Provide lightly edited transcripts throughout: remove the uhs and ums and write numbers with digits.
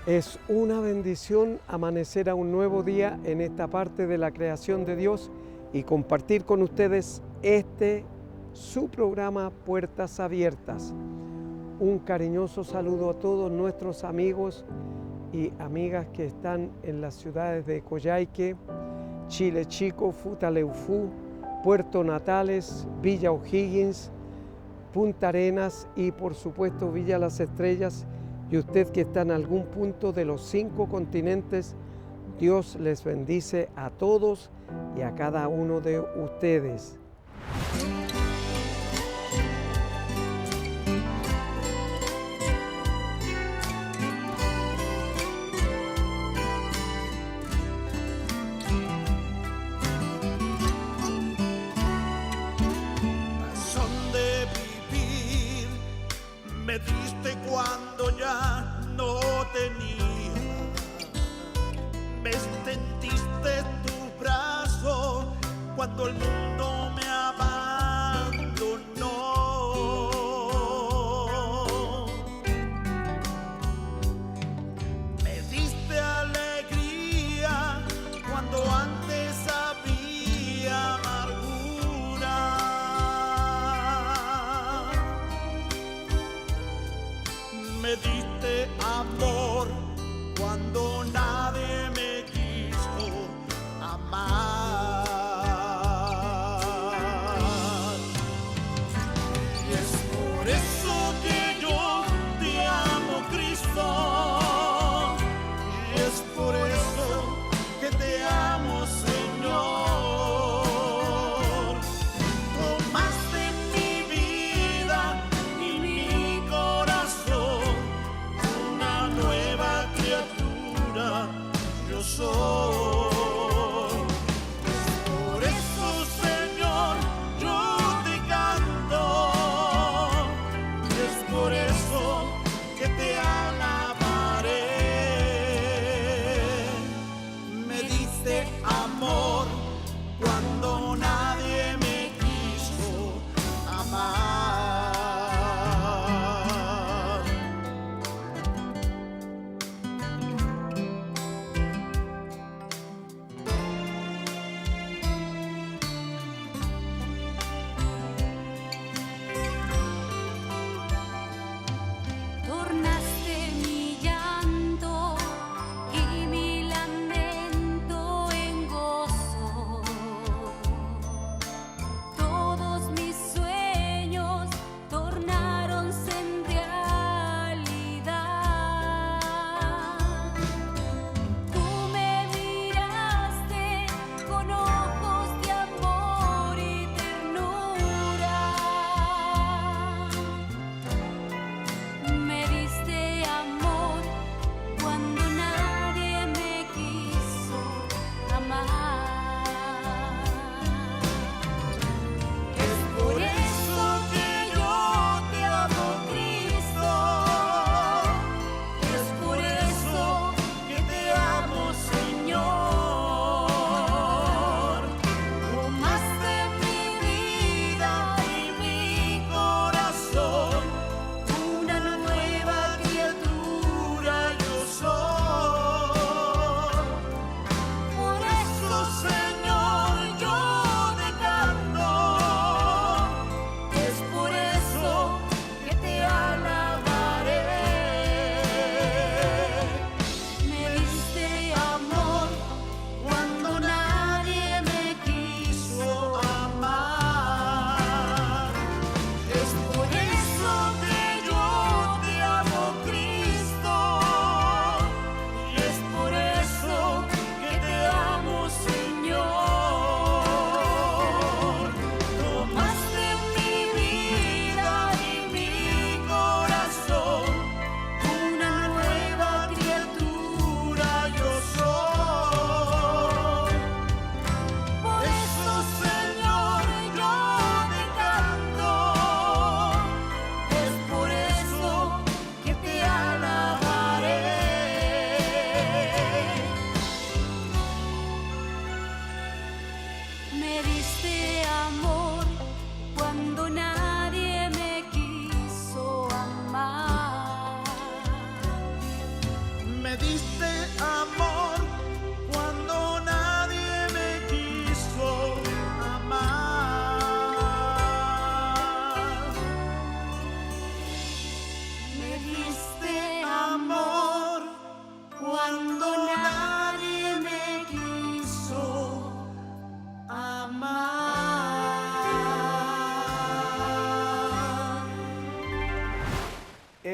Es una bendición amanecer a un nuevo día en esta parte de la creación de Dios y compartir con ustedes su programa Puertas Abiertas. Un cariñoso saludo a todos nuestros amigos y amigas que están en las ciudades de Coyhaique, Chile Chico, Futaleufú, Puerto Natales, Villa O'Higgins, Punta Arenas y por supuesto Villa Las Estrellas. Y usted que está en algún punto de los 5 continentes, Dios les bendice a todos y a cada uno de ustedes. Razón de vivir me diste cuando ya no tenía, me extendiste tu brazo cuando el mundo me abandonó. Me diste alegría cuando antes había amargura. Me diste amor cuando nadie me quiso amar.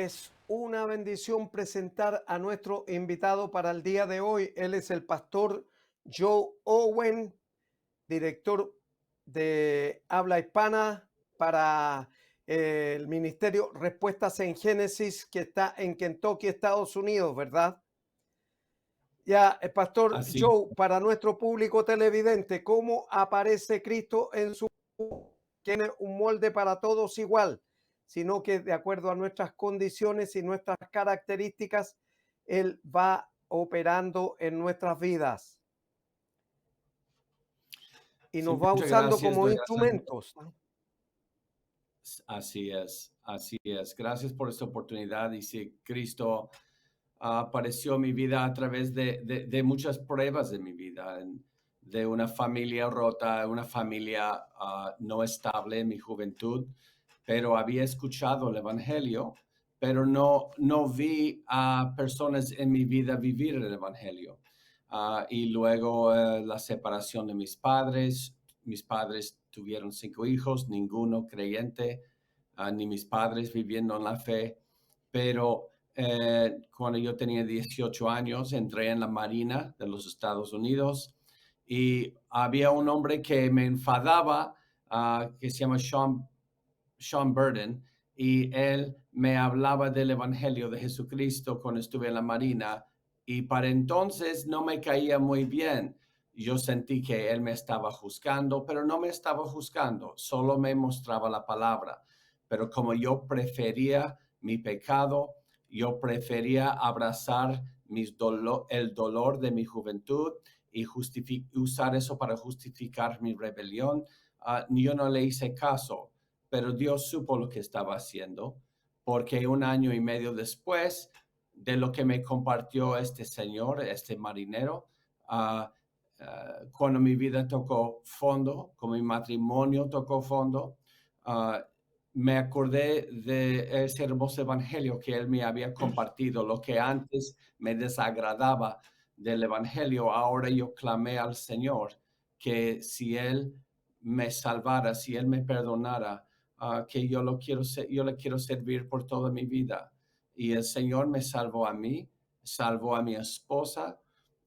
Es una bendición presentar a nuestro invitado para el día de hoy. Él es el pastor Joe Owen, director de habla hispana para el ministerio Respuestas en Génesis, que está en Kentucky, Estados Unidos, ¿verdad? Ya, pastor Así, Joe, para nuestro público televidente, ¿cómo aparece Cristo en su... Tiene un molde para todos igual, sino que de acuerdo a nuestras condiciones y nuestras características, Él va operando en nuestras vidas y sí, nos va muchas usando gracias, como doy instrumentos. así es, así es. Gracias por esta oportunidad. Y sí, Cristo apareció en mi vida a través de muchas pruebas de mi vida, de una familia rota, una familia no estable en mi juventud, pero había escuchado el Evangelio, pero no vi a personas en mi vida vivir el Evangelio. Y luego la separación de mis padres tuvieron 5 hijos, ninguno creyente, ni mis padres viviendo en la fe, pero cuando yo tenía 18 años, entré en la Marina de los Estados Unidos y había un hombre que me enfadaba, que se llama Sean Burden, y él me hablaba del Evangelio de Jesucristo cuando estuve en la Marina, y para entonces no me caía muy bien. Yo sentí que él me estaba juzgando, pero no me estaba juzgando, solo me mostraba la palabra. Pero como yo prefería mi pecado, yo prefería abrazar el dolor de mi juventud y usar eso para justificar mi rebelión. Yo no le hice caso, pero Dios supo lo que estaba haciendo, porque 1 año y medio después de lo que me compartió este señor, este marinero, cuando mi vida tocó fondo, cuando mi matrimonio tocó fondo, me acordé de ese hermoso evangelio que él me había compartido. Lo que antes me desagradaba del evangelio, ahora yo clamé al Señor que si él me salvara, si él me perdonara, que yo le quiero servir por toda mi vida. Y el Señor me salvó a mí, salvó a mi esposa,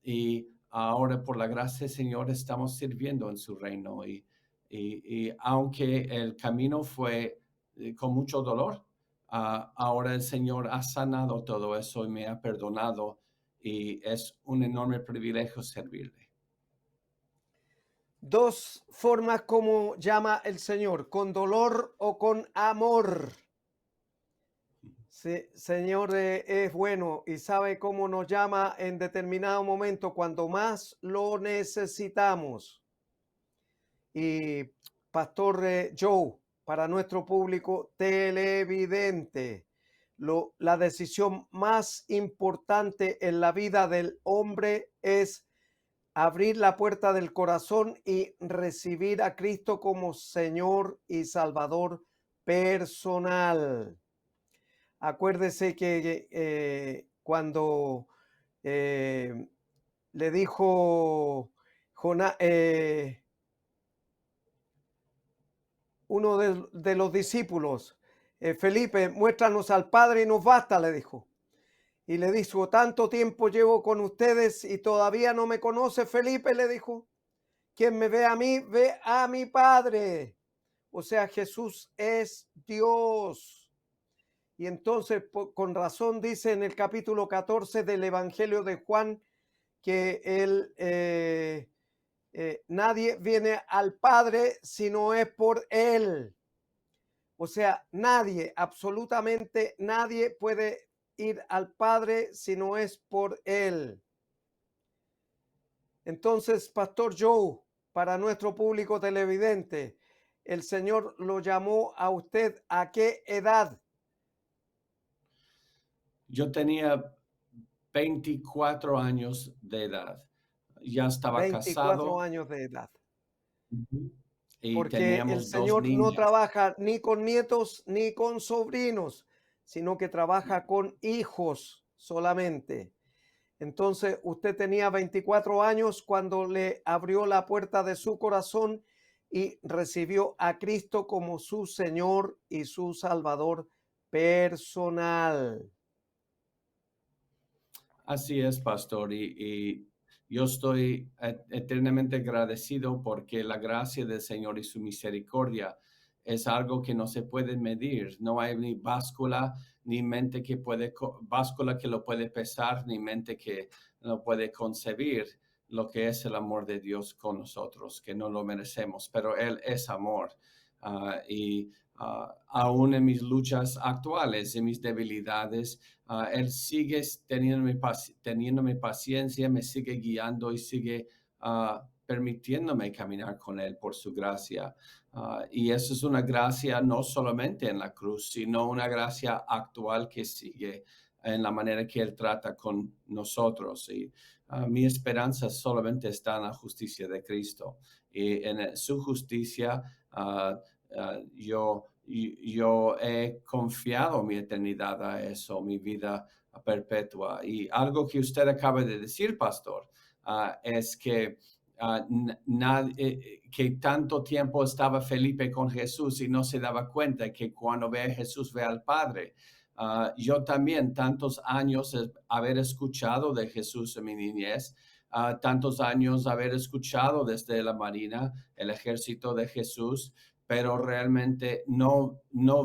y ahora por la gracia del Señor estamos sirviendo en su reino. Y aunque el camino fue con mucho dolor, ahora el Señor ha sanado todo eso y me ha perdonado, y es un enorme privilegio servirle. 2 formas como llama el Señor, con dolor o con amor. Sí, Señor es bueno y sabe cómo nos llama en determinado momento cuando más lo necesitamos. Y Pastor Joe, para nuestro público televidente, la decisión más importante en la vida del hombre es abrir la puerta del corazón y recibir a Cristo como Señor y Salvador personal. Acuérdese que cuando le dijo uno de los discípulos, Felipe, muéstranos al Padre y nos basta, le dijo. Y le dijo, tanto tiempo llevo con ustedes y todavía no me conoce. Felipe, le dijo, quien me ve a mí, ve a mi Padre. O sea, Jesús es Dios. Y entonces, con razón, dice en el capítulo 14 del Evangelio de Juan que nadie viene al Padre si no es por Él. O sea, nadie, absolutamente nadie puede ir al Padre si no es por Él. Entonces, Pastor Joe, para nuestro público televidente, el Señor lo llamó a usted ¿a qué edad? Yo tenía 24 años de edad. Ya estaba 24 casado. años de edad. Y Porque el teníamos 2 Señor no niñas. trabaja ni con nietos ni con sobrinos, sino que trabaja con hijos solamente. Entonces, usted tenía 24 años cuando le abrió la puerta de su corazón y recibió a Cristo como su Señor y su Salvador personal. Así es, pastor, y yo estoy eternamente agradecido porque la gracia del Señor y su misericordia es algo que no se puede medir. No hay ni báscula, ni mente que báscula que lo puede pesar, ni mente que lo puede concebir lo que es el amor de Dios con nosotros, que no lo merecemos, pero Él es amor. Aún en mis luchas actuales, en mis debilidades, Él sigue teniéndome paciencia, me sigue guiando y sigue permitiéndome caminar con Él por su gracia. Y eso es una gracia no solamente en la cruz, sino una gracia actual que sigue en la manera que Él trata con nosotros. Y mi esperanza solamente está en la justicia de Cristo. Y en su justicia, yo he confiado mi eternidad a eso, mi vida perpetua. Y algo que usted acaba de decir, pastor, es que que tanto tiempo estaba Felipe con Jesús y no se daba cuenta que cuando ve a Jesús ve al Padre. Yo también tantos años haber escuchado de Jesús en mi niñez, tantos años haber escuchado desde la Marina, el ejército de Jesús, pero realmente no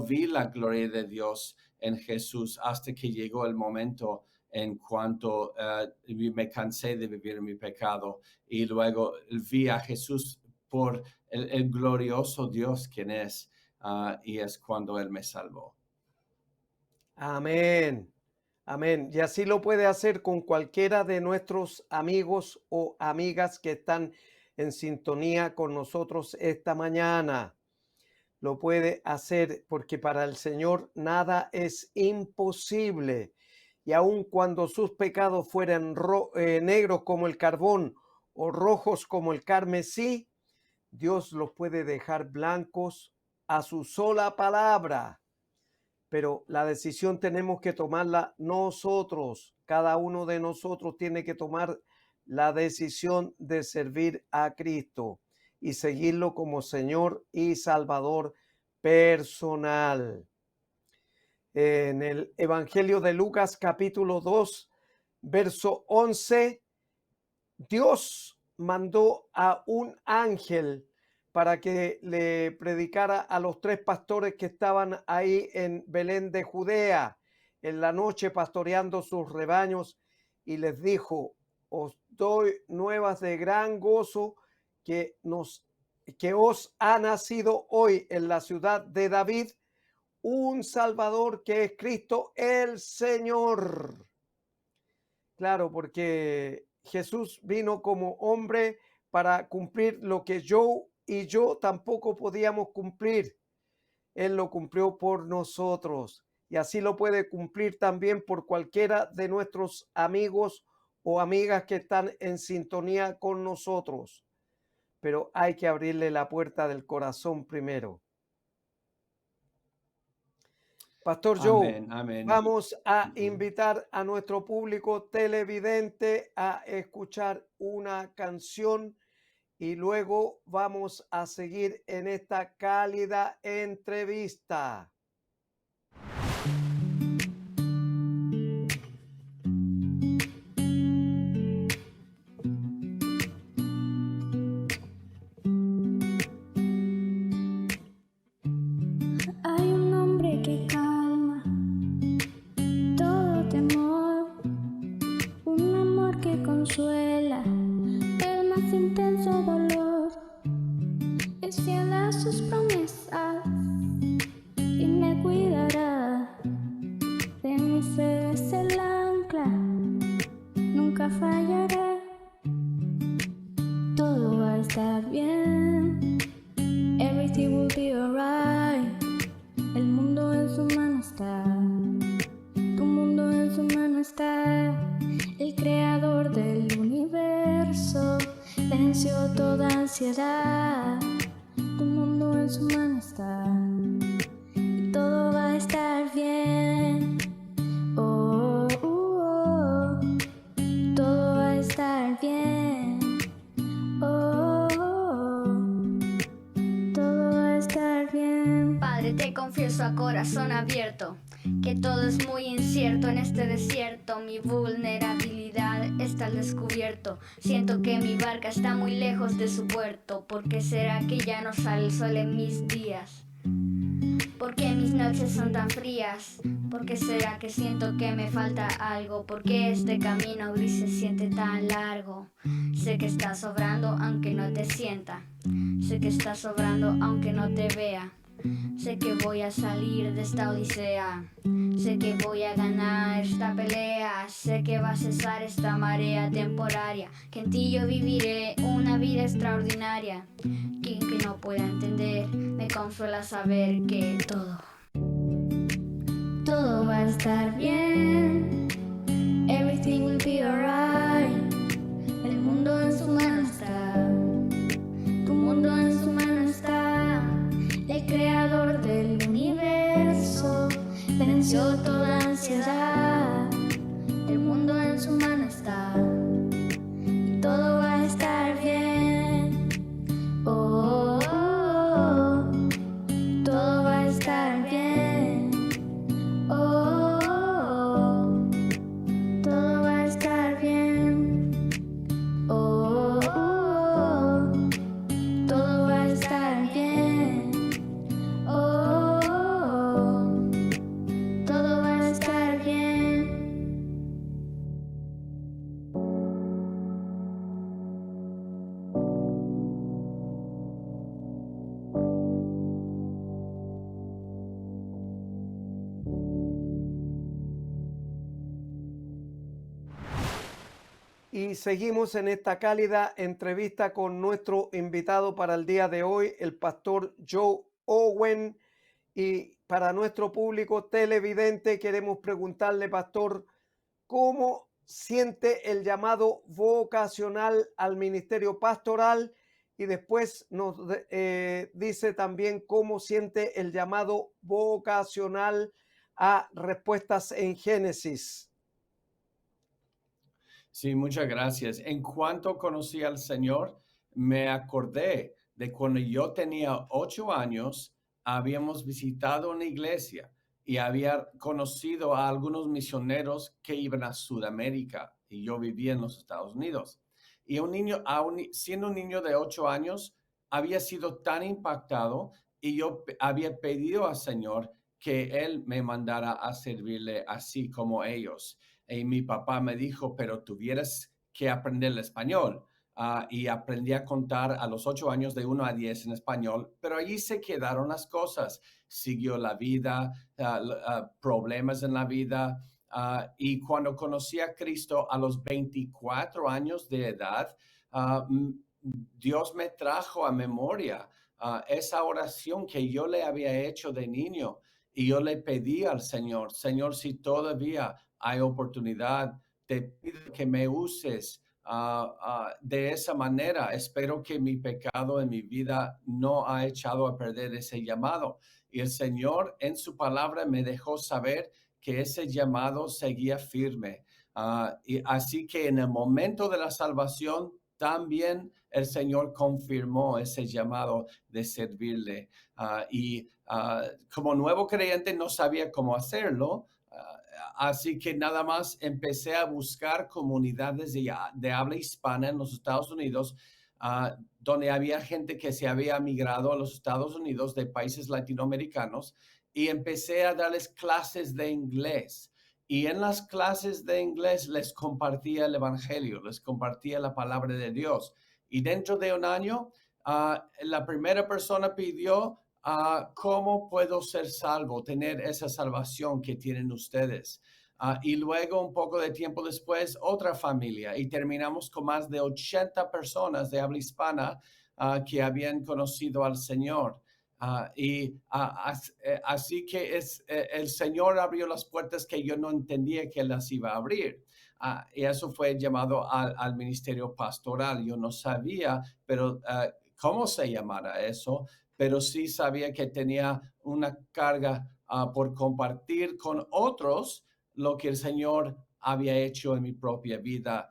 vi la gloria de Dios en Jesús hasta que llegó el momento en cuanto me cansé de vivir mi pecado y luego vi a Jesús por el glorioso Dios quien es, y es cuando Él me salvó. Amén. Amén. Y así lo puede hacer con cualquiera de nuestros amigos o amigas que están en sintonía con nosotros esta mañana. Lo puede hacer porque para el Señor nada es imposible. Y aun cuando sus pecados fueran negros como el carbón o rojos como el carmesí, Dios los puede dejar blancos a su sola palabra. Pero la decisión tenemos que tomarla nosotros. Cada uno de nosotros tiene que tomar la decisión de servir a Cristo y seguirlo como Señor y Salvador personal. En el Evangelio de Lucas capítulo 2, verso 11, Dios mandó a un ángel para que le predicara a los 3 pastores que estaban ahí en Belén de Judea en la noche pastoreando sus rebaños, y les dijo: os doy nuevas de gran gozo que os ha nacido hoy en la ciudad de David un Salvador, que es Cristo el Señor. Claro, porque Jesús vino como hombre para cumplir lo que yo tampoco podíamos cumplir. Él lo cumplió por nosotros, y así lo puede cumplir también por cualquiera de nuestros amigos o amigas que están en sintonía con nosotros. Pero hay que abrirle la puerta del corazón primero. Pastor Joe, amén. Vamos a invitar a nuestro público televidente a escuchar una canción y luego vamos a seguir en esta cálida entrevista. Hay un nombre que calma todo temor, un amor que consuela el más intenso dolor. Es fiel a sus promesas y me cuidará. De mi fe es el ancla, nunca fallará. Todo va a estar bien, everything will be alright. El mundo en su mano está, tu mundo en su mano está. El creador del universo venció toda ansiedad. Tu mundo en su mano está, y todo va a estar bien. Oh, oh, oh. Todo va a estar bien. Oh, oh, oh. Todo va a estar bien. Padre, Te confieso a corazón abierto que todo es muy incierto en este desierto. Mi vulnerabilidad está al descubierto. Siento que mi barca está muy lejos de su puerto. ¿Por qué será que ya no sale el sol en mis días? ¿Por qué mis noches son tan frías? ¿Por qué será que siento que me falta algo? ¿Por qué este camino gris se siente tan largo? Sé que estás sobrando aunque no te sienta. Sé que estás sobrando aunque no te vea. Sé que voy a salir de esta odisea. Sé que voy a ganar esta pelea. Sé que va a cesar esta marea temporaria. Que en ti yo viviré una vida extraordinaria. Quien que no pueda entender, me consuela saber que todo va a estar bien. Everything will be alright. El mundo en su mano está. Tu mundo en su mano está. El creador del universo venció toda ansiedad. El mundo en su mano está. Y todo va a estar bien. Oh, oh, oh. Todo va a estar bien. Oh, oh, oh. Todo va a estar bien. Oh, oh, oh. Todo va a estar bien. Oh, oh, oh. Todo va a estar bien. Y seguimos en esta cálida entrevista con nuestro invitado para el día de hoy, el pastor Joe Owen. Y para nuestro público televidente queremos preguntarle, pastor, ¿cómo siente el llamado vocacional al ministerio pastoral? Y después nos dice también cómo siente el llamado vocacional a Respuestas en Génesis. Sí, muchas gracias. En cuanto conocí al Señor, me acordé de cuando yo tenía 8 años, habíamos visitado una iglesia y había conocido a algunos misioneros que iban a Sudamérica y yo vivía en los Estados Unidos. Y un niño, siendo un niño de 8 años, había sido tan impactado y yo había pedido al Señor que Él me mandara a servirle así como ellos. Y mi papá me dijo, pero tuvieras que aprender el español. Y aprendí a contar a los 8 años de 1 a 10 en español, pero allí se quedaron las cosas. Siguió la vida, problemas en la vida. Y cuando conocí a Cristo a los 24 años de edad, Dios me trajo a memoria esa oración que yo le había hecho de niño. Y yo le pedí al Señor, Señor, si todavía hay oportunidad, te pido que me uses de esa manera. Espero que mi pecado en mi vida no ha echado a perder ese llamado. Y el Señor en su palabra me dejó saber que ese llamado seguía firme. Y así que en el momento de la salvación, también el Señor confirmó ese llamado de servirle. Como nuevo creyente no sabía cómo hacerlo. Así que nada más empecé a buscar comunidades de habla hispana en los Estados Unidos, donde había gente que se había migrado a los Estados Unidos de países latinoamericanos, y empecé a darles clases de inglés. Y en las clases de inglés les compartía el evangelio, les compartía la palabra de Dios. Y dentro de un año, la primera persona pidió, ¿cómo puedo ser salvo, tener esa salvación que tienen ustedes? Y luego, un poco de tiempo después, otra familia, y terminamos con más de 80 personas de habla hispana que habían conocido al Señor. Así que el Señor abrió las puertas que yo no entendía que las iba a abrir. Y eso fue llamado al ministerio pastoral. Yo no sabía, pero cómo se llamara eso, pero sí sabía que tenía una carga por compartir con otros lo que el Señor había hecho en mi propia vida.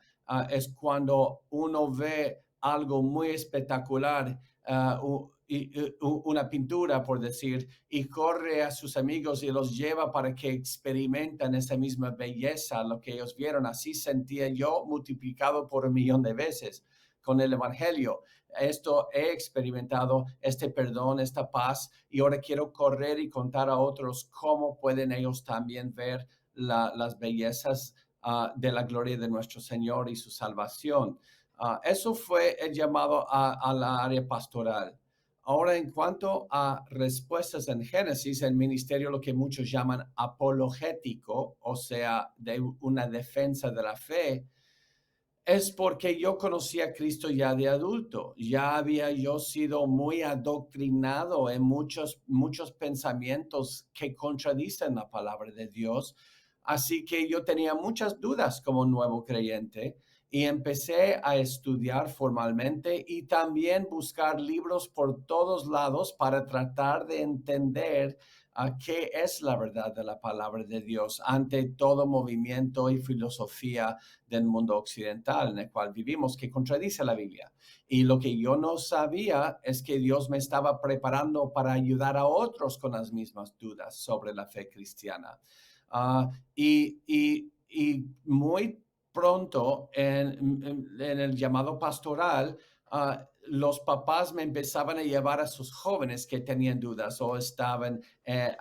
Es cuando uno ve algo muy espectacular una pintura, por decir, y corre a sus amigos y los lleva para que experimenten esa misma belleza, lo que ellos vieron. Así sentía yo, multiplicado por 1,000,000 de veces con el Evangelio. Esto he experimentado, este perdón, esta paz, y ahora quiero correr y contar a otros cómo pueden ellos también ver las bellezas de la gloria de nuestro Señor y su salvación. Eso fue el llamado a la área pastoral. Ahora, en cuanto a respuestas en Génesis, el ministerio, lo que muchos llaman apologético, o sea, de una defensa de la fe, es porque yo conocí a Cristo ya de adulto. Ya había yo sido muy adoctrinado en muchos pensamientos que contradicen la palabra de Dios. Así que yo tenía muchas dudas como nuevo creyente y empecé a estudiar formalmente y también buscar libros por todos lados para tratar de entender qué es la verdad de la palabra de Dios ante todo movimiento y filosofía del mundo occidental en el cual vivimos, que contradice la Biblia. Y lo que yo no sabía es que Dios me estaba preparando para ayudar a otros con las mismas dudas sobre la fe cristiana. Y muy pronto en el llamado pastoral, los papás me empezaban a llevar a sus jóvenes que tenían dudas o estaban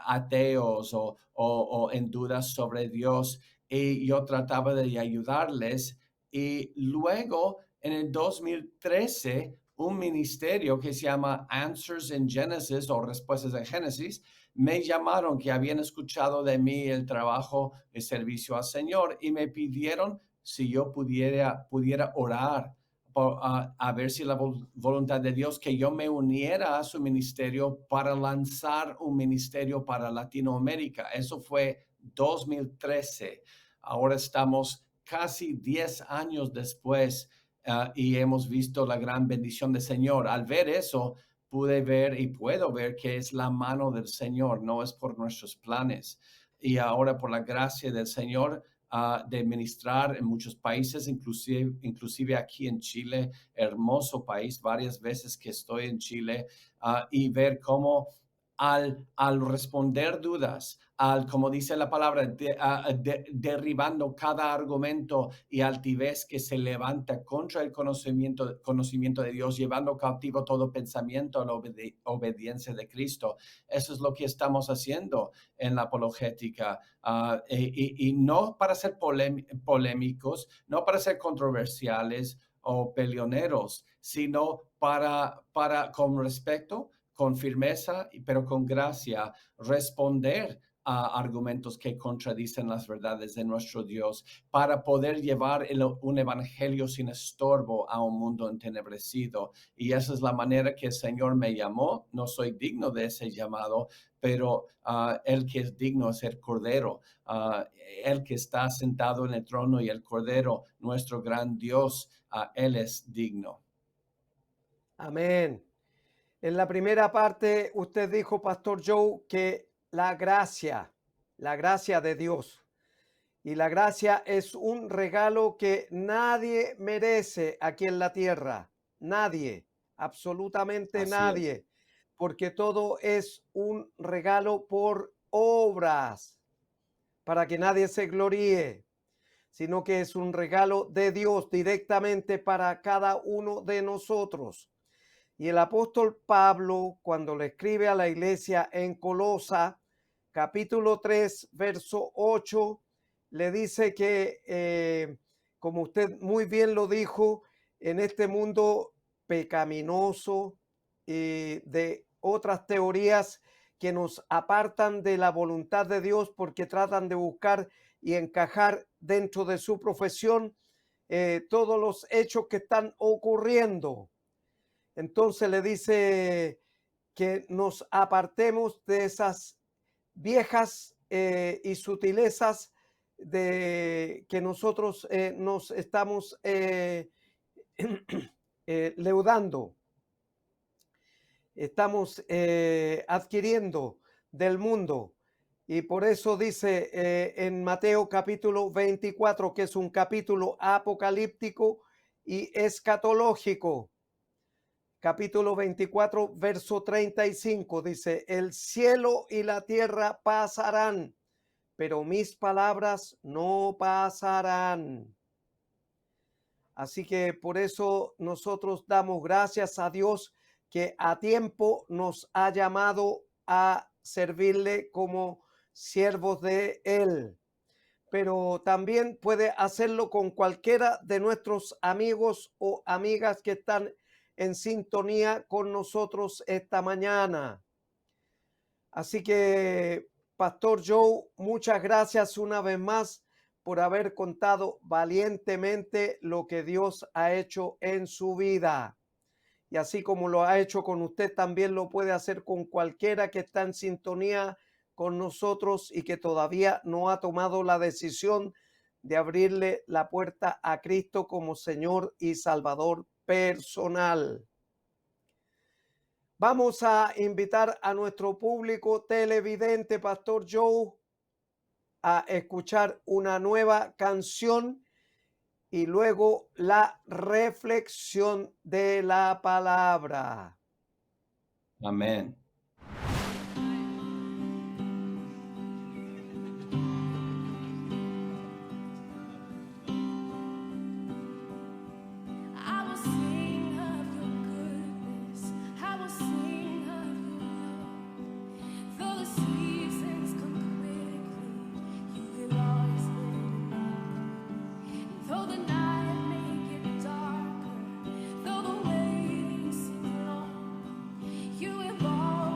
ateos o en dudas sobre Dios, y yo trataba de ayudarles. Y luego, en el 2013, un ministerio que se llama Answers in Genesis o Respuestas en Génesis, me llamaron, que habían escuchado de mí el trabajo de servicio al Señor, y me pidieron si yo pudiera orar a ver si la voluntad de Dios, que yo me uniera a su ministerio para lanzar un ministerio para Latinoamérica. Eso fue 2013. Ahora estamos casi 10 años después y hemos visto la gran bendición del Señor. Al ver eso, pude ver y puedo ver que es la mano del Señor, no es por nuestros planes. Y ahora, por la gracia del Señor, de ministrar en muchos países, inclusive aquí en Chile, hermoso país, varias veces que estoy en Chile, y ver cómo al responder dudas, como dice la palabra, derribando cada argumento y altivez que se levanta contra el conocimiento de Dios, llevando cautivo todo pensamiento a la obediencia de Cristo. Eso es lo que estamos haciendo en la apologética, y no para ser polémicos, no para ser controversiales o peleoneros, sino para con respeto, con firmeza, pero con gracia, responder a argumentos que contradicen las verdades de nuestro Dios, para poder llevar un evangelio sin estorbo a un mundo entenebrecido. Y esa es la manera que el Señor me llamó. No soy digno de ese llamado, pero el que es digno es el Cordero, el que está sentado en el trono, y el Cordero, nuestro gran Dios, Él es digno. Amén. En la primera parte, usted dijo, Pastor Joe, que la gracia de Dios. Y la gracia es un regalo que nadie merece aquí en la tierra. Nadie, absolutamente Así nadie. es. Porque todo es un regalo por obras, para que nadie se gloríe, sino que es un regalo de Dios directamente para cada uno de nosotros. Y el apóstol Pablo, cuando le escribe a la iglesia en Colosa, capítulo 3, verso 8, le dice que, como usted muy bien lo dijo, en este mundo pecaminoso y de otras teorías que nos apartan de la voluntad de Dios porque tratan de buscar y encajar dentro de su profesión todos los hechos que están ocurriendo. Entonces le dice que nos apartemos de esas viejas y sutilezas de que nosotros nos estamos leudando, estamos adquiriendo del mundo. Y por eso dice en Mateo capítulo 24, que es un capítulo apocalíptico y escatológico, capítulo 24, verso 35, dice, el cielo y la tierra pasarán, pero mis palabras no pasarán. Así que por eso nosotros damos gracias a Dios que a tiempo nos ha llamado a servirle como siervos de Él. Pero también puede hacerlo con cualquiera de nuestros amigos o amigas que están en sintonía con nosotros esta mañana. Así que, Pastor Joe, muchas gracias una vez más por haber contado valientemente lo que Dios ha hecho en su vida. Y así como lo ha hecho con usted, también lo puede hacer con cualquiera que está en sintonía con nosotros y que todavía no ha tomado la decisión de abrirle la puerta a Cristo como Señor y Salvador personal. Vamos a invitar a nuestro público televidente, Pastor Joe, a escuchar una nueva canción y luego la reflexión de la palabra. Amén. I will sing of your goodness. I will sing of your love. Though the seasons come quickly, you will always live. Though the night may get darker, though the waiting seems long, you will always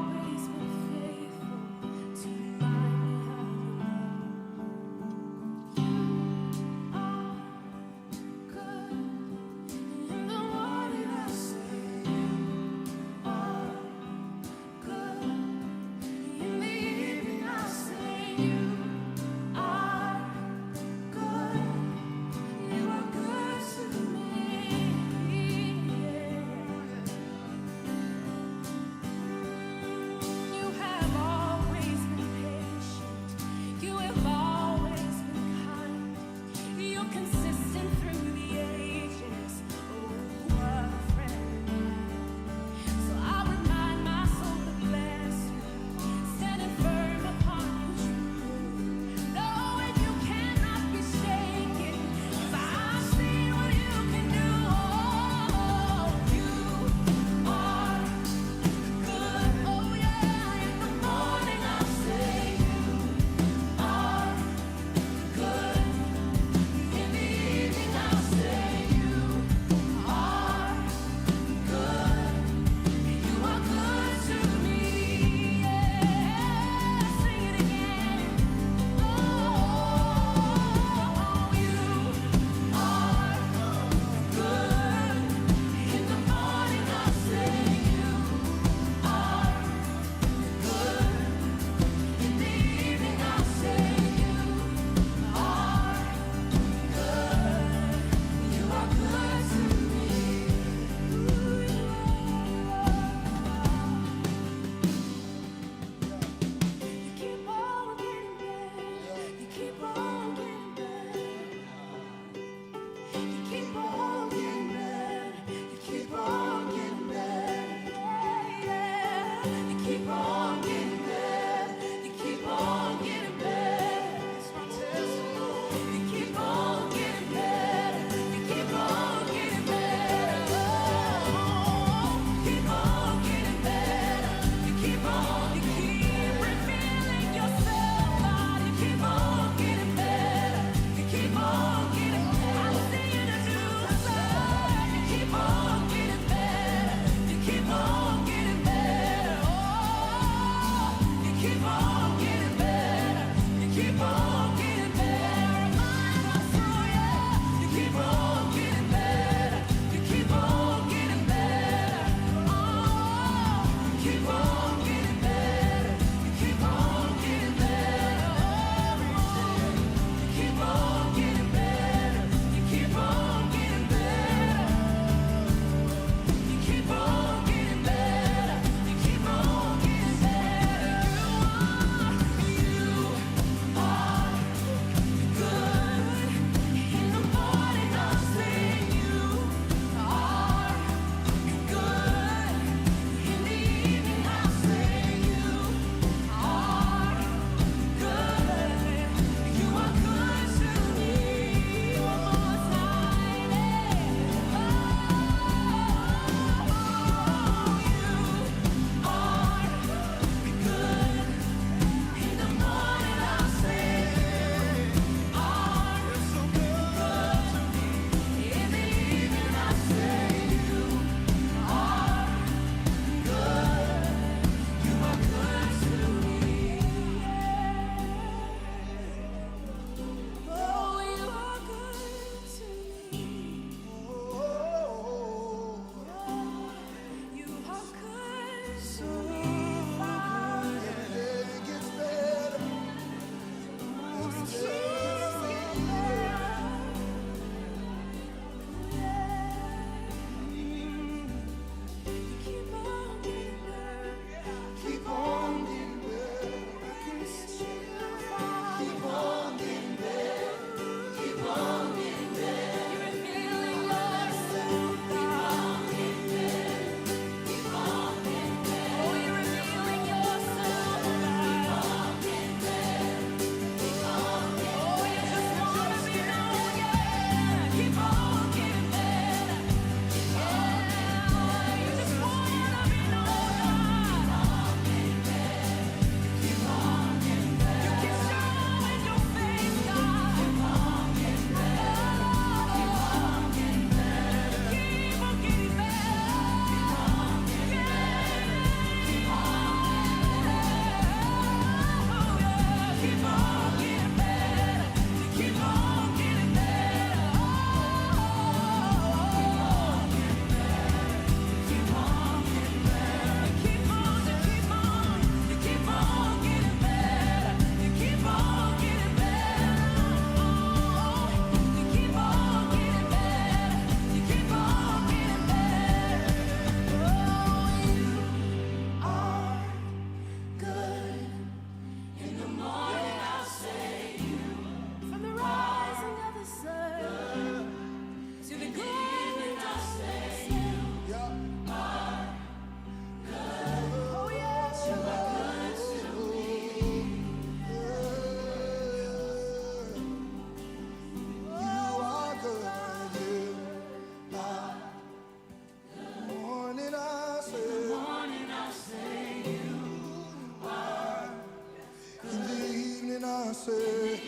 I say,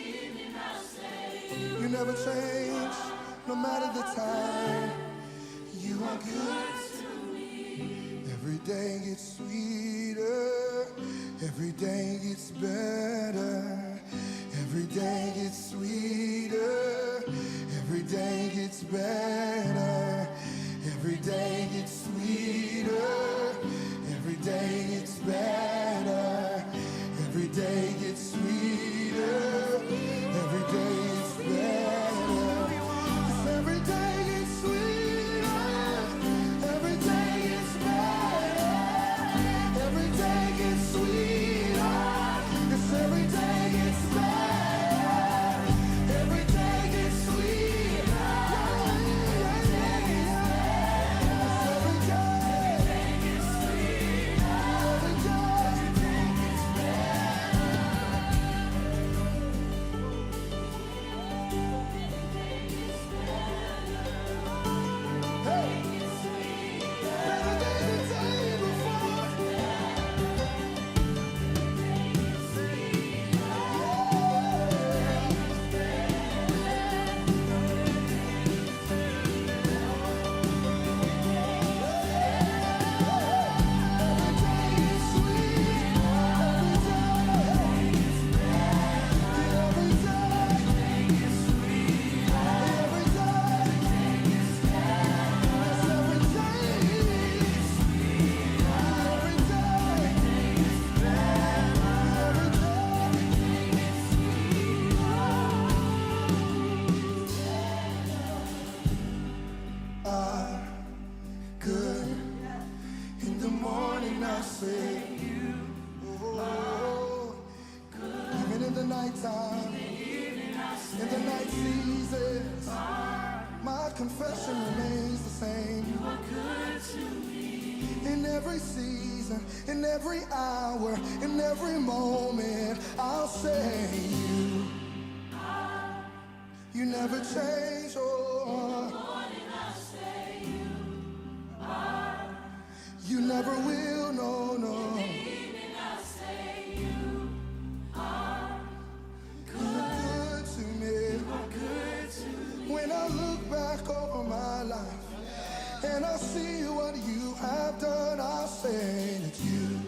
you never change, no matter the time. You are good to me. Every day gets sweeter, every day gets better. Every day gets sweeter, every day gets better. Every day gets sweeter, every day gets better. Every day gets sweeter, every day gets better. 'Cause every day gets sweeter, every day gets better. Every day gets sweeter, 'cause every day gets better. Every day gets sweeter, every day gets sweeter, every day gets better than the day before. Good. In the morning I say, oh, even in the nighttime, in the night seasons, my confession remains the same. You are good to me. In every season, in every hour, in every moment, I'll say you never change, oh. You never will, no, no. Good to me. When I look back over my life and I see what you have done, I'll say that you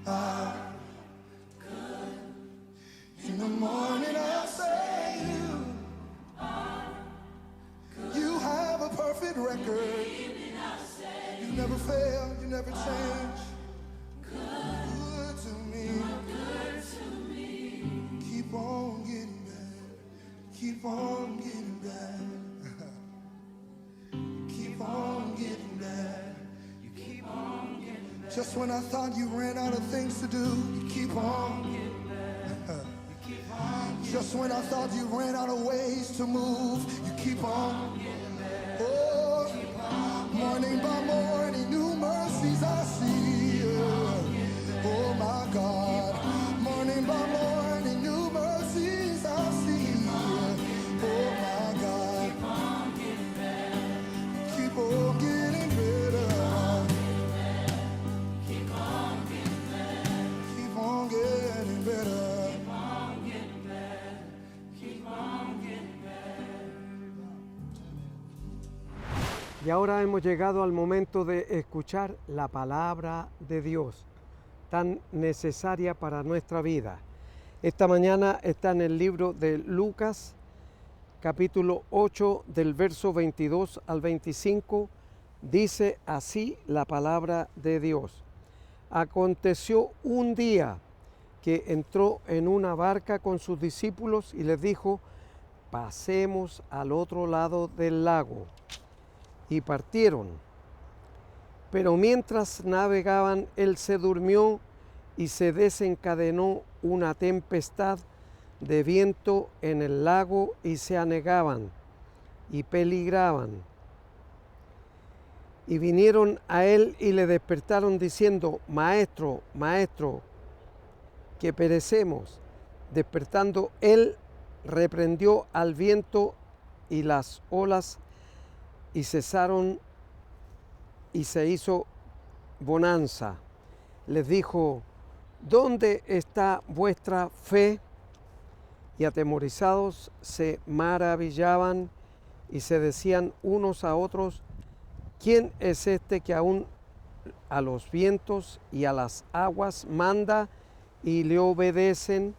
are good. In the morning I'll say you have a perfect record. You never fail, you never change. Good to me. Keep on getting better. Keep on getting better. Keep on getting better. You keep on getting better. Just when I thought you ran out of things to do, you keep on getting better. Just when I thought you ran out of ways to move, you keep on getting better. Oh, morning by morning, new mercies I see. Oh my God, morning by morning, new mercies I see. Oh my God, keep on getting better. Keep on getting better. Keep on getting better. Y ahora hemos llegado al momento de escuchar la palabra de Dios, tan necesaria para nuestra vida. Esta mañana está en el libro de Lucas, capítulo 8, del verso 22 al 25, dice así la palabra de Dios. Aconteció un día que entró en una barca con sus discípulos y les dijo, pasemos al otro lado del lago. Y partieron. Pero mientras navegaban, él se durmió y se desencadenó una tempestad de viento en el lago y se anegaban y peligraban. Y vinieron a él y le despertaron diciendo, Maestro, Maestro, que perecemos. Despertando él, reprendió al viento y las olas y cesaron y se hizo bonanza. Les dijo, ¿dónde está vuestra fe? y atemorizados se maravillaban y se decían unos a otros, ¿quién es este que aún a los vientos y a las aguas manda y le obedecen?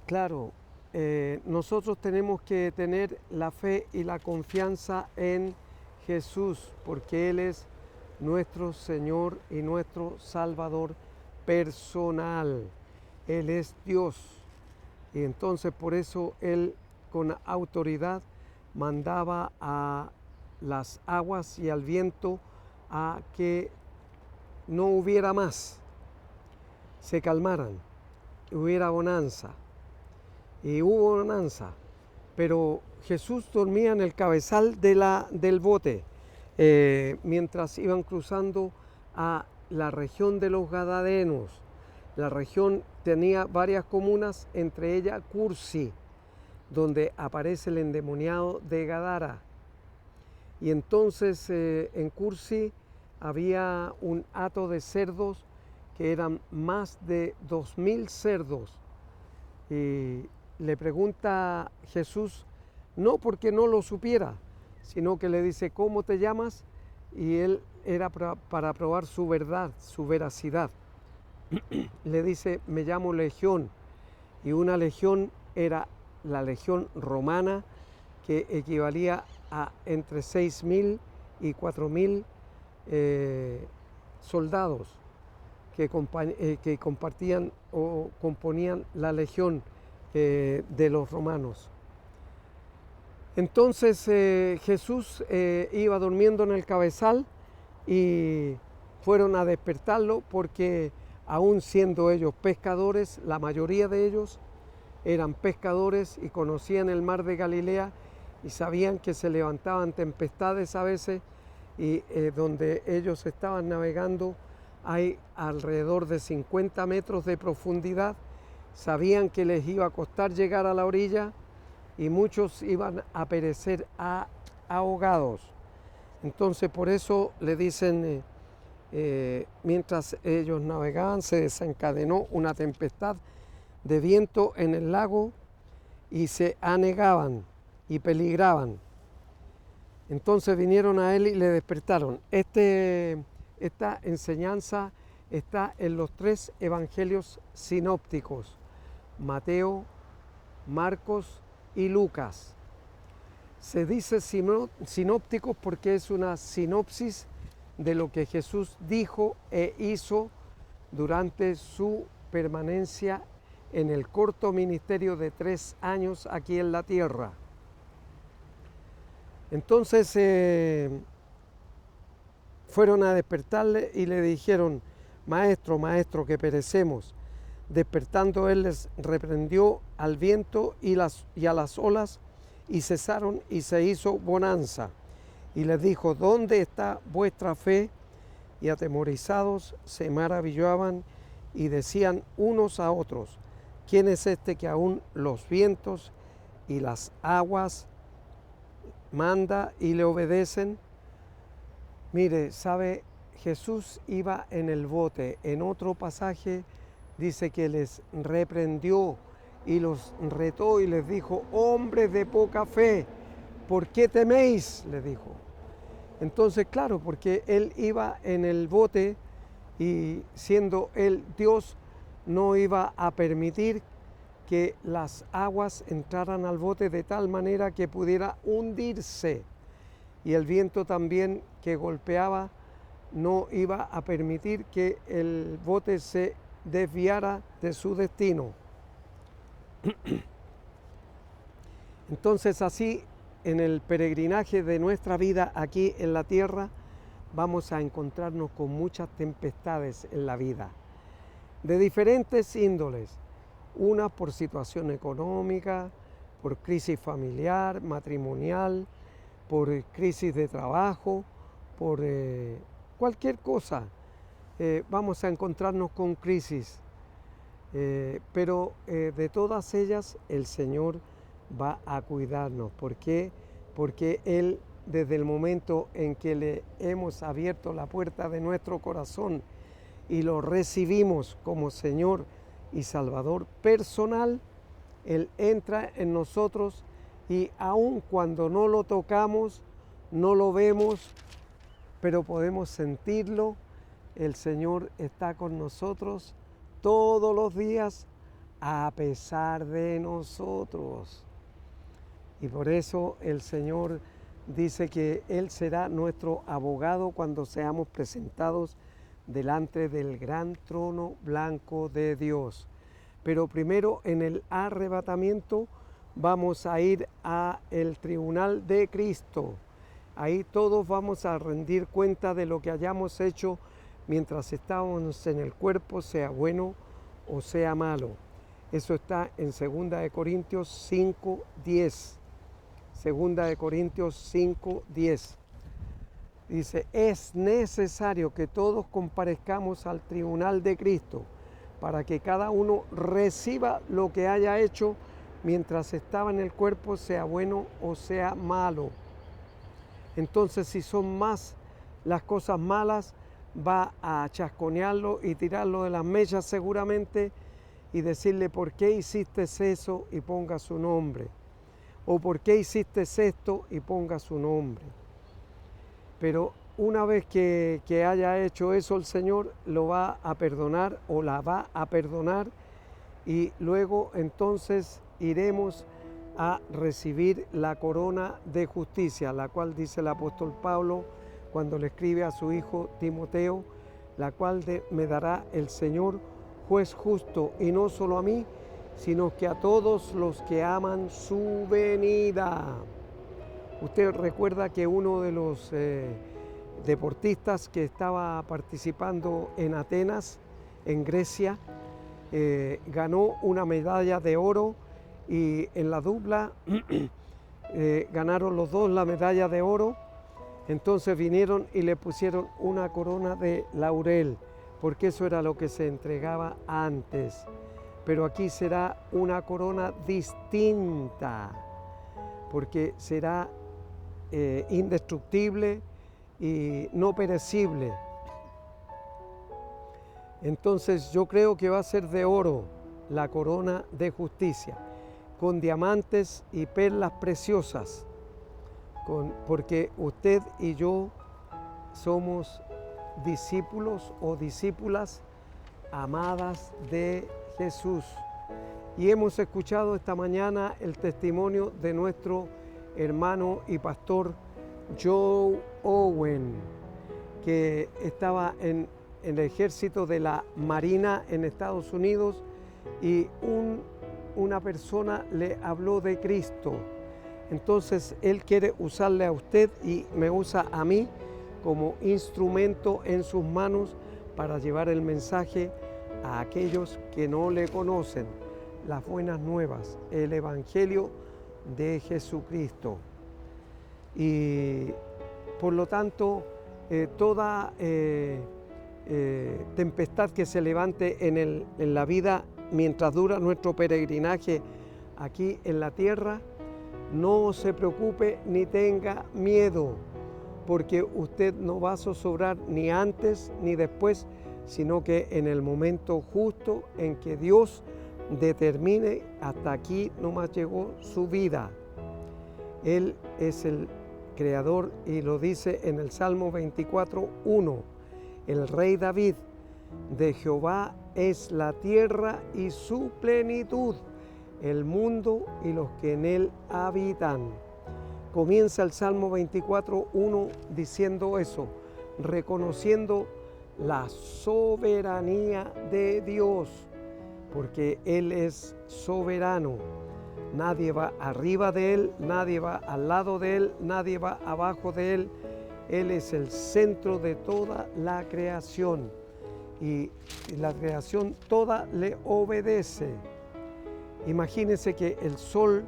Claro, nosotros tenemos que tener la fe y la confianza en Jesús, porque Él es nuestro Señor y nuestro Salvador personal. Él es Dios. Y entonces por eso Él con autoridad mandaba a las aguas y al viento a que no hubiera más, se calmaran, hubiera bonanza. Y hubo bonanza, pero Jesús dormía en el cabezal del bote mientras iban cruzando a la región de los Gadarenos. La región tenía varias comunas, entre ellas Cursi, donde aparece el endemoniado de Gadara. Y entonces en Cursi había un hato de cerdos, que eran más de 2000 cerdos. Y le pregunta Jesús, no porque no lo supiera, sino que le dice, ¿cómo te llamas? Y él era para probar su verdad, su veracidad. Le dice, me llamo Legión. Y una legión era la legión romana, que equivalía a entre 6.000 y 4.000 soldados que compartían o componían la legión de los romanos. Entonces Jesús iba durmiendo en el cabezal y fueron a despertarlo, porque aún siendo ellos pescadores, la mayoría de ellos eran pescadores y conocían el mar de Galilea y sabían que se levantaban tempestades a veces, y donde ellos estaban navegando hay alrededor de 50 metros de profundidad. Sabían que les iba a costar llegar a la orilla y muchos iban a perecer ahogados. Entonces por eso le dicen, mientras ellos navegaban se desencadenó una tempestad de viento en el lago y se anegaban y peligraban. Entonces vinieron a él y le despertaron. Esta enseñanza está en los 3 evangelios sinópticos, Mateo, Marcos y Lucas. Se dice sinópticos porque es una sinopsis de lo que Jesús dijo e hizo durante su permanencia en el corto ministerio de 3 años aquí en la tierra. Entonces fueron a despertarle y le dijeron, maestro, maestro, que perecemos. Despertando él les reprendió al viento y a las olas, y cesaron y se hizo bonanza. Y les dijo, ¿dónde está vuestra fe? Y atemorizados se maravillaban y decían unos a otros, ¿quién es este que aún los vientos y las aguas manda y le obedecen? Mire, sabe, Jesús iba en el bote. En otro pasaje dice que les reprendió y los retó y les dijo, hombres de poca fe, ¿por qué teméis? Le dijo. Entonces, claro, porque él iba en el bote y siendo él Dios, no iba a permitir que las aguas entraran al bote de tal manera que pudiera hundirse. Y el viento también que golpeaba no iba a permitir que el bote se desviara de su destino. Entonces así, en el peregrinaje de nuestra vida aquí en la tierra, vamos a encontrarnos con muchas tempestades en la vida, de diferentes índoles. Una por situación económica, por crisis familiar, matrimonial, por crisis de trabajo, por cualquier cosa. Vamos a encontrarnos con crisis, pero de todas ellas el Señor va a cuidarnos. ¿Por qué? Porque Él, desde el momento en que le hemos abierto la puerta de nuestro corazón y lo recibimos como Señor y Salvador personal, Él entra en nosotros y aun cuando no lo tocamos, no lo vemos, pero podemos sentirlo. El Señor está con nosotros todos los días a pesar de nosotros. Y por eso el Señor dice que Él será nuestro abogado cuando seamos presentados delante del gran trono blanco de Dios. Pero primero en el arrebatamiento vamos a ir a el tribunal de Cristo. Ahí todos vamos a rendir cuenta de lo que hayamos hecho mientras estábamos en el cuerpo, sea bueno o sea malo. Eso está en 2 Corintios 5:10. 2 Corintios 5:10. Dice, es necesario que todos comparezcamos al tribunal de Cristo para que cada uno reciba lo que haya hecho mientras estaba en el cuerpo, sea bueno o sea malo. Entonces, si son más las cosas malas, va a chasconearlo y tirarlo de las mechas seguramente y decirle, ¿por qué hiciste eso? Y ponga su nombre. O ¿por qué hiciste esto? Y ponga su nombre. Pero una vez que haya hecho eso, el Señor lo va a perdonar o la va a perdonar, y luego entonces iremos a recibir la corona de justicia, la cual dice el apóstol Pablo cuando le escribe a su hijo Timoteo, la cual me dará el Señor, juez justo, y no solo a mí, sino que a todos los que aman su venida. Usted recuerda que uno de los deportistas que estaba participando en Atenas, en Grecia, ganó una medalla de oro, y en la dupla ganaron los dos la medalla de oro. Entonces vinieron y le pusieron una corona de laurel, porque eso era lo que se entregaba antes. Pero aquí será una corona distinta, porque será indestructible y no perecible. Entonces yo creo que va a ser de oro la corona de justicia, con diamantes y perlas preciosas, porque usted y yo somos discípulos o discípulas amadas de Jesús. Y hemos escuchado esta mañana el testimonio de nuestro hermano y pastor Joe Owen, que estaba en el ejército de la Marina en Estados Unidos, y una persona le habló de Cristo. Entonces Él quiere usarle a usted y me usa a mí como instrumento en sus manos para llevar el mensaje a aquellos que no le conocen, las buenas nuevas, el Evangelio de Jesucristo. Y por lo tanto, toda tempestad que se levante en la vida mientras dura nuestro peregrinaje aquí en la tierra, no se preocupe ni tenga miedo, porque usted no va a zozobrar ni antes ni después, sino que en el momento justo en que Dios determine, hasta aquí nomás llegó su vida. Él es el creador, y lo dice en el Salmo 24:1, el rey David: de Jehová es la tierra y su plenitud, el mundo y los que en él habitan. Comienza el Salmo 24:1 diciendo eso, reconociendo la soberanía de Dios, porque Él es soberano. Nadie va arriba de Él, nadie va al lado de Él, nadie va abajo de Él. Él es el centro de toda la creación, y la creación toda le obedece. Imagínense que el sol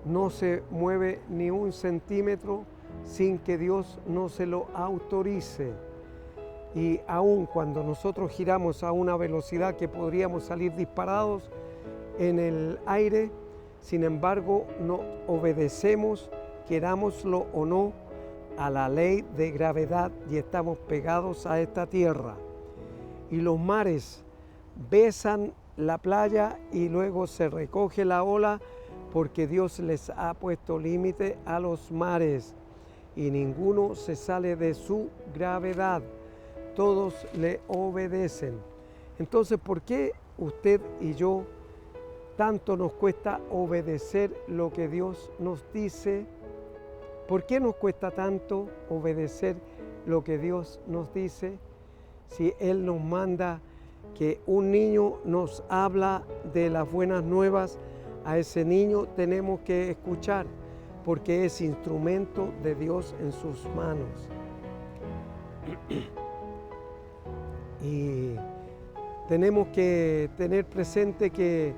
no se mueve ni un centímetro sin que Dios no se lo autorice. Y aun cuando nosotros giramos a una velocidad que podríamos salir disparados en el aire, sin embargo no obedecemos, querámoslo o no, a la ley de gravedad, y estamos pegados a esta tierra. Y los mares besan la playa y luego se recoge la ola, porque Dios les ha puesto límite a los mares y ninguno se sale de su gravedad. Todos le obedecen. Entonces, ¿por qué usted y yo tanto nos cuesta obedecer lo que Dios nos dice? ¿Por qué nos cuesta tanto obedecer lo que Dios nos dice? Si Él nos manda que un niño nos habla de las buenas nuevas, a ese niño tenemos que escuchar, porque es instrumento de Dios en sus manos. Y tenemos que tener presente que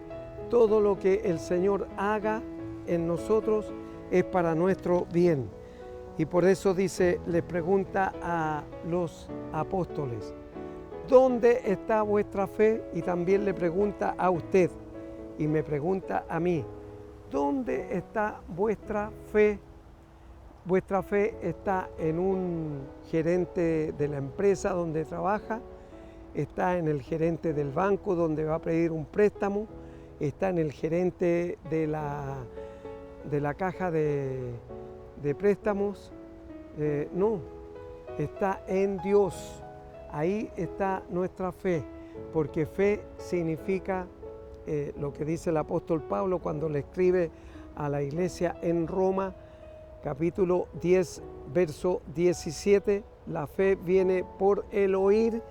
todo lo que el Señor haga en nosotros es para nuestro bien. Y por eso dice, le pregunta a los apóstoles, ¿dónde está vuestra fe? Y también le pregunta a usted y me pregunta a mí, ¿dónde está vuestra fe? Vuestra fe está en un gerente de la empresa donde trabaja, está en el gerente del banco donde va a pedir un préstamo, está en el gerente de la caja de préstamos. No, está en Dios. Ahí está nuestra fe, porque fe significa lo que dice el apóstol Pablo cuando le escribe a la iglesia en Roma, capítulo 10, verso 17, la fe viene por el oír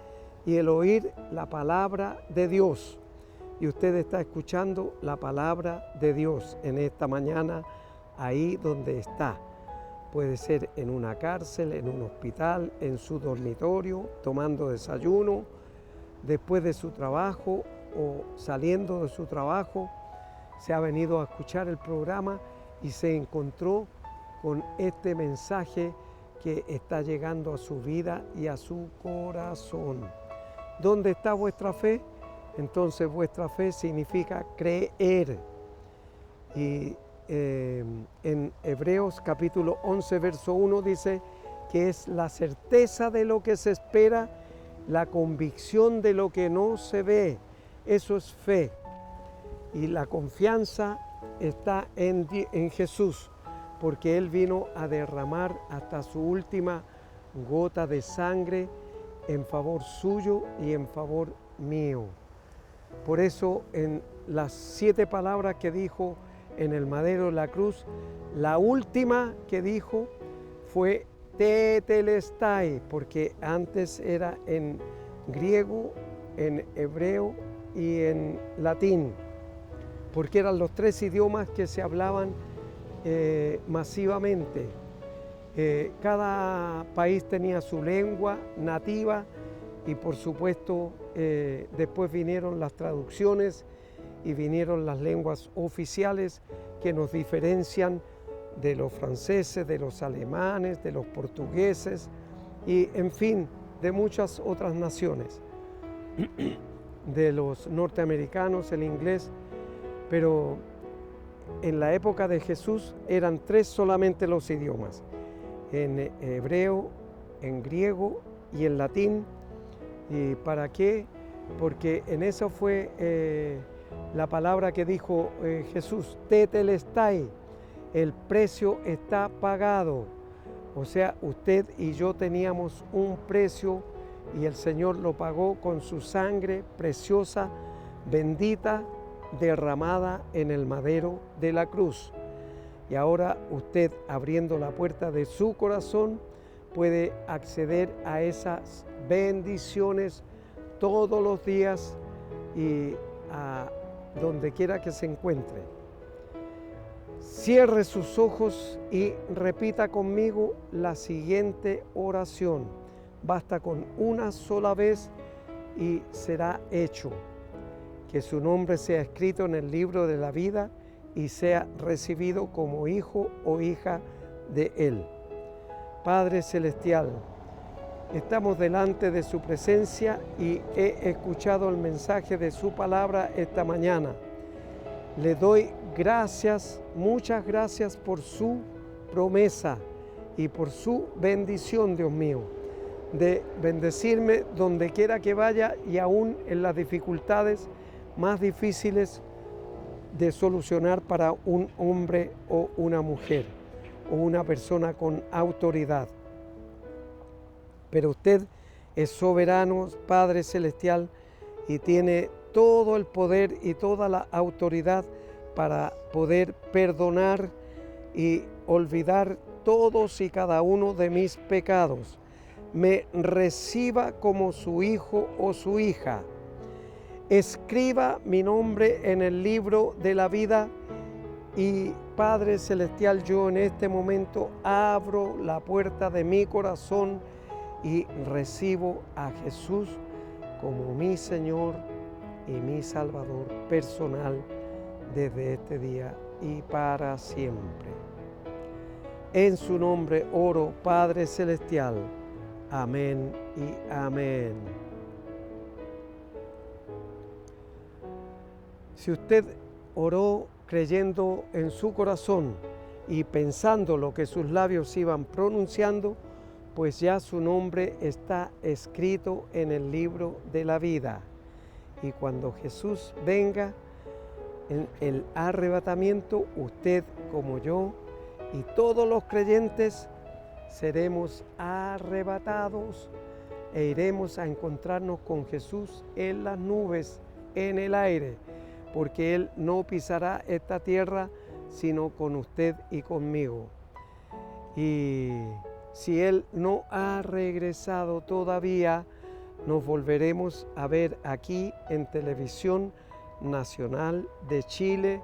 y el oír la palabra de Dios. Y usted está escuchando la palabra de Dios en esta mañana, ahí donde está. Puede ser en una cárcel, en un hospital, en su dormitorio, tomando desayuno, después de su trabajo o saliendo de su trabajo. Se ha venido a escuchar el programa y se encontró con este mensaje que está llegando a su vida y a su corazón. ¿Dónde está vuestra fe? Entonces vuestra fe significa creer. Y en Hebreos capítulo 11, verso 1 dice que es la certeza de lo que se espera, la convicción de lo que no se ve. Eso es fe. Y la confianza está en Jesús, porque Él vino a derramar hasta su última gota de sangre en favor suyo y en favor mío. Por eso en las 7 palabras que dijo en el madero de la cruz, la última que dijo fue tetelestai, porque antes era en griego, en hebreo y en latín, porque eran los 3 idiomas que se hablaban masivamente. Cada país tenía su lengua nativa y por supuesto después vinieron las traducciones y vinieron las lenguas oficiales que nos diferencian de los franceses, de los alemanes, de los portugueses y en fin, de muchas otras naciones, de los norteamericanos, el inglés, pero en la época de Jesús eran 3 solamente los idiomas, en hebreo, en griego y en latín. ¿Y para qué? Porque en eso fue la palabra que dijo Jesús, tetelestai, el precio está pagado. O sea, usted y yo teníamos un precio y el Señor lo pagó con su sangre preciosa, bendita, derramada en el madero de la cruz. Y ahora usted, abriendo la puerta de su corazón, puede acceder a esas bendiciones todos los días y a donde quiera que se encuentre. Cierre sus ojos y repita conmigo la siguiente oración. Basta con una sola vez y será hecho. Que su nombre sea escrito en el libro de la vida y sea recibido como hijo o hija de Él. Padre Celestial, estamos delante de su presencia y he escuchado el mensaje de su palabra esta mañana. Le doy gracias, muchas gracias por su promesa y por su bendición, Dios mío, de bendecirme donde quiera que vaya y aún en las dificultades más difíciles de solucionar para un hombre o una mujer o una persona con autoridad. Pero usted es soberano, Padre Celestial, y tiene todo el poder y toda la autoridad para poder perdonar y olvidar todos y cada uno de mis pecados. Me reciba como su hijo o su hija. Escriba mi nombre en el libro de la vida y Padre Celestial, yo en este momento abro la puerta de mi corazón y recibo a Jesús como mi Señor y mi Salvador personal desde este día y para siempre. En su nombre oro, Padre Celestial. Amén y amén. Si usted oró creyendo en su corazón y pensando lo que sus labios iban pronunciando, pues ya su nombre está escrito en el libro de la vida. Y cuando Jesús venga en el arrebatamiento, usted como yo y todos los creyentes seremos arrebatados e iremos a encontrarnos con Jesús en las nubes, en el aire, porque Él no pisará esta tierra sino con usted y conmigo. Y si Él no ha regresado todavía, nos volveremos a ver aquí en Televisión Nacional de Chile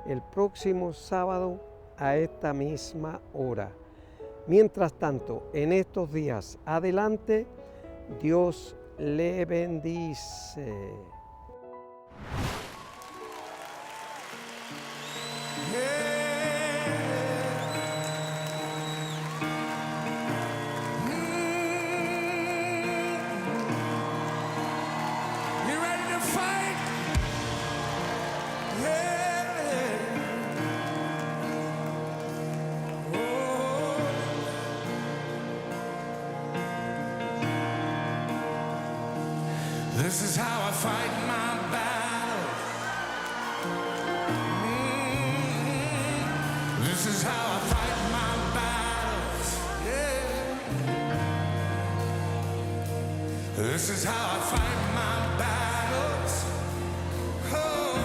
el próximo sábado a esta misma hora. Mientras tanto, en estos días adelante, Dios le bendice. This is how I fight my battle. This is how I fight my battles. Yeah. This is how I fight my battles. Oh,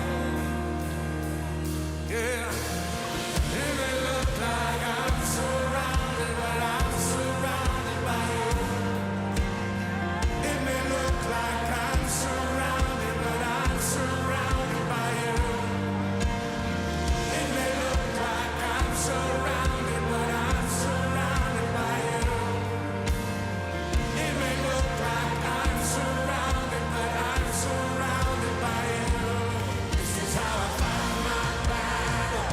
yeah. It may look like I'm surrounded, but I'm surrounded by you. It may look like surrounded, but I'm surrounded by you. It may look like I'm surrounded, but I'm surrounded by you. It may look like I'm surrounded, but I'm surrounded by you. This is how I fight my battle.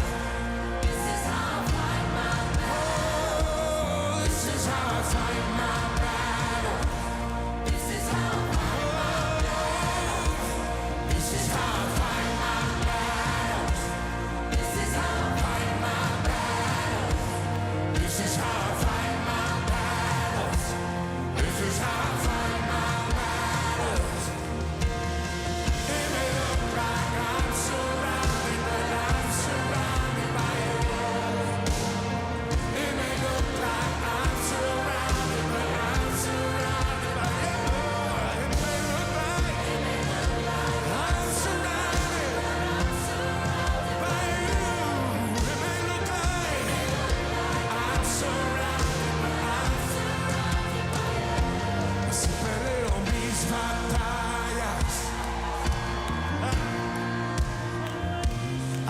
This is how I fight my battle. Oh, this is how I fight my battle. This is how I fight my battle. This is how I fight my battles. This is how I fight my battles. This is how I fight my battles. This is how I fight my battles. It may look like I'm surrounded, but I'm surrounded by you. It may look like I'm surrounded, but I'm surrounded by you. It may look like I'm surrounded by you. It may look like I'm surrounded, but I'm surrounded by you. Así peleo mis batallas.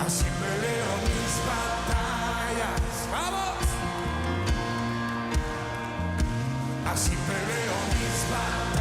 Así peleo mis batallas. ¡Vamos! Así peleo mis batallas.